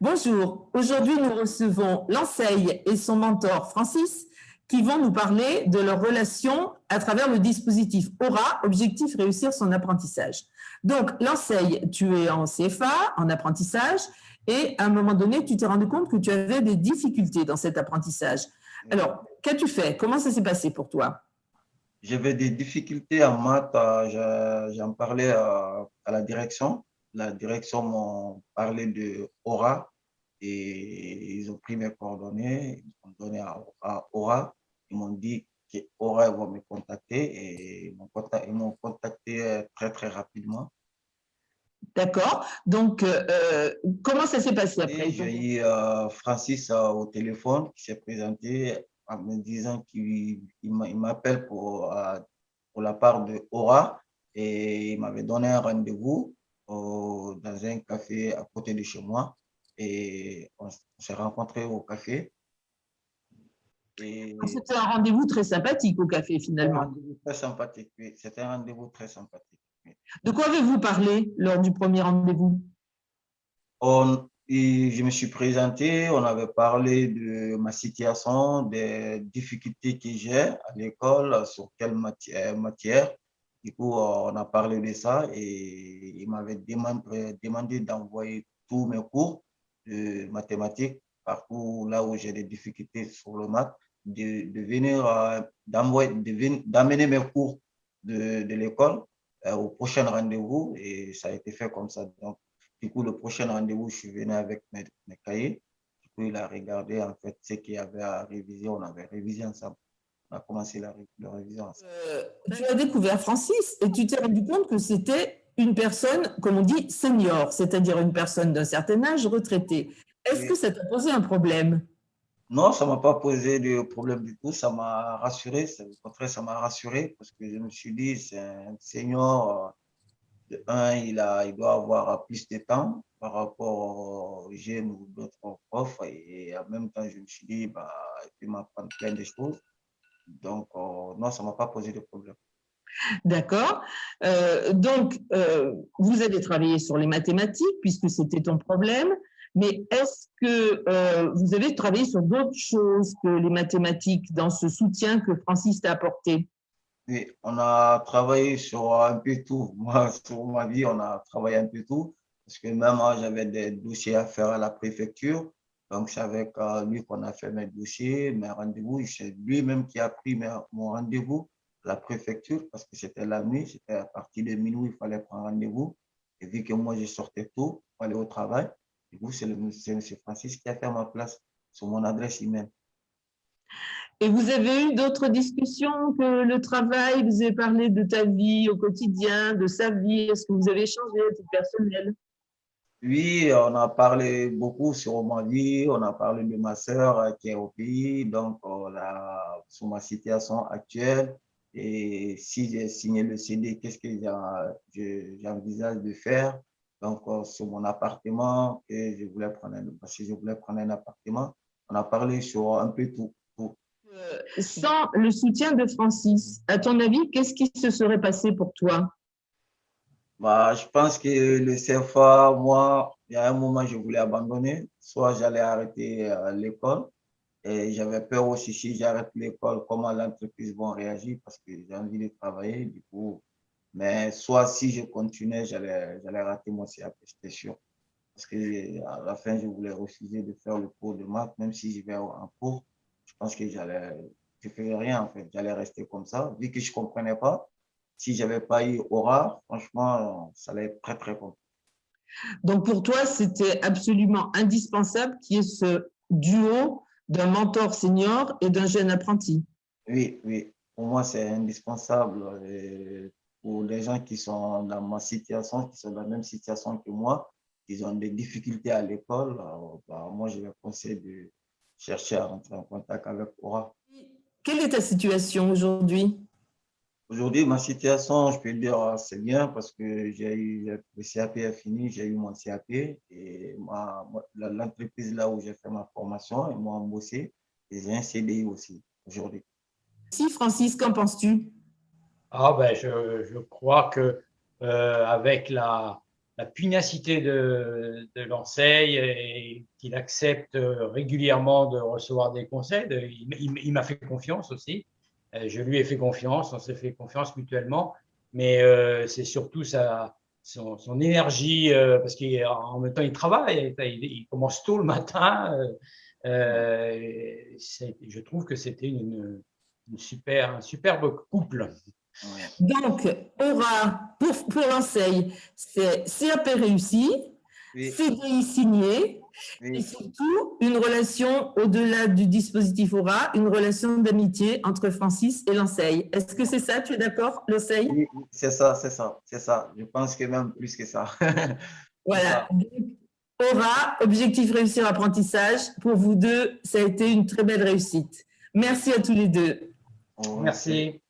Bonjour, aujourd'hui nous recevons Lanceille et son mentor Francis qui vont nous parler de leur relation à travers le dispositif Aura, objectif réussir son apprentissage. Donc Lanceille, tu es en CFA, en apprentissage, et à un moment donné, tu t'es rendu compte que tu avais des difficultés dans cet apprentissage. Alors, qu'as-tu fait? Comment ça s'est passé pour toi? J'avais des difficultés en maths, j'en parlais à la direction. La direction m'a parlé de Aura et ils ont pris mes coordonnées, ils ont donné à Aura. Ils m'ont dit qu'Aura va me contacter et ils m'ont contacté très très rapidement. D'accord. Donc, comment ça s'est passé Et après? j'ai eu Francis au téléphone qui s'est présenté en me disant qu'il m'appelle pour la part de Aura et il m'avait donné un rendez-vous dans un café à côté de chez moi et on s'est rencontrés au café. Et C'était un rendez-vous très sympathique au café c'était un finalement. rendez-vous très sympathique. Oui. C'était un rendez-vous très sympathique. Oui. De quoi avez-vous parlé lors du premier rendez-vous? Et je me suis présenté, on avait parlé de ma situation, des difficultés que j'ai à l'école, sur quelle matière. Du coup, on a parlé de ça et il m'avait demandé d'envoyer tous mes cours de mathématiques, partout là où j'ai des difficultés sur le maths, de venir, d'amener mes cours de l'école au prochain rendez-vous et ça a été fait comme ça. Donc, du coup, le prochain rendez-vous, je suis venu avec mes cahiers. Du coup, il a regardé en fait ce qu'il y avait à réviser. On avait révisé ensemble. On a commencé la révision ensemble. Tu as découvert Francis et tu t'es rendu compte que c'était une personne, comme on dit, senior, c'est-à-dire une personne d'un certain âge retraitée. Est-ce que Oui. ça t'a posé un problème? Non, ça ne m'a pas posé de problème du tout. Ça m'a rassuré. Au contraire, ça m'a rassuré parce que je me suis dit, c'est un senior. De un, il doit avoir plus de temps par rapport aux jeunes ou d'autres profs. Et en même temps, je me suis dit, bah, il peut m'apprendre plein de choses. Donc, non, ça ne m'a pas posé de problème. D'accord. Vous avez travaillé sur les mathématiques puisque c'était ton problème, mais est-ce que vous avez travaillé sur d'autres choses que les mathématiques dans ce soutien que Francis t'a apporté? Oui, on a travaillé sur un peu tout. Moi, sur ma vie, on a travaillé un peu tout. Parce que même moi, j'avais des dossiers à faire à la préfecture. Donc, c'est avec lui qu'on a fait mes dossiers, mes rendez-vous. C'est lui-même qui a pris mon rendez-vous à la préfecture parce que c'était la nuit. C'était à partir de minuit, il fallait prendre rendez-vous. Et vu que moi, je sortais tôt pour aller au travail, du coup, c'est M. Francis qui a fait ma place sur mon adresse email. Et vous avez eu d'autres discussions que le travail? Vous avez parlé de ta vie au quotidien, de sa vie. Est-ce que vous avez échangé à titre personnel? Oui, on a parlé beaucoup sur ma vie, on a parlé de ma sœur qui est au pays, donc sur ma situation actuelle. Et si j'ai signé le CD, qu'est-ce que j'envisage de faire? Donc, sur mon appartement, que je voulais prendre parce que je voulais prendre un appartement. On a parlé sur un peu tout. Sans le soutien de Francis, à ton avis, qu'est-ce qui se serait passé pour toi? Bah, je pense que le CFA, moi, il y a un moment, je voulais abandonner. Soit j'allais arrêter l'école. Et j'avais peur aussi, si j'arrête l'école, comment l'entreprise va réagir parce que j'ai envie de travailler, du coup. Mais soit si je continuais, j'allais rater mon CAP, c'était sûr. Parce que à la fin, je voulais refuser de faire le cours de maths, même si je vais en cours. Je pense que je ne ferais rien en fait. J'allais rester comme ça. Vu que je ne comprenais pas, si je n'avais pas eu Aura, franchement, ça allait être très, très compliqué. Donc pour toi, c'était absolument indispensable qu'il y ait ce duo d'un mentor senior et d'un jeune apprenti. Oui, oui. Pour moi, c'est indispensable. Pour les gens qui sont dans ma situation, qui sont dans la même situation que moi, qui ont des difficultés à l'école, bah, moi, je les conseille de chercher à rentrer en contact avec Aura. Quelle est ta situation aujourd'hui? Aujourd'hui, ma situation, je peux dire, c'est bien parce que le CAP est fini, j'ai eu mon CAP et l'entreprise là où j'ai fait ma formation, ils m'ont embauché et j'ai un CDI aussi aujourd'hui. Si, Francis, qu'en penses-tu? Ah ben je crois que avec la pugnacité de l'enseigne et qu'il accepte régulièrement de recevoir des conseils. Il m'a fait confiance aussi. Je lui ai fait confiance, on s'est fait confiance mutuellement. Mais c'est surtout son énergie, parce qu'en même temps, il travaille, il commence tôt le matin. Je trouve que c'était un superbe couple. Donc, Aura, pour l'enseigne, c'est CAP réussi, Oui. CDI signé, Oui. et surtout une relation au-delà du dispositif Aura, une relation d'amitié entre Francis et l'enseigne. Est-ce que c'est ça, tu es d'accord, l'enseigne? Oui, c'est ça, c'est ça, c'est ça. Je pense que même plus que ça. Voilà. Aura, objectif réussir apprentissage. Pour vous deux, ça a été une très belle réussite. Merci à tous les deux. Merci.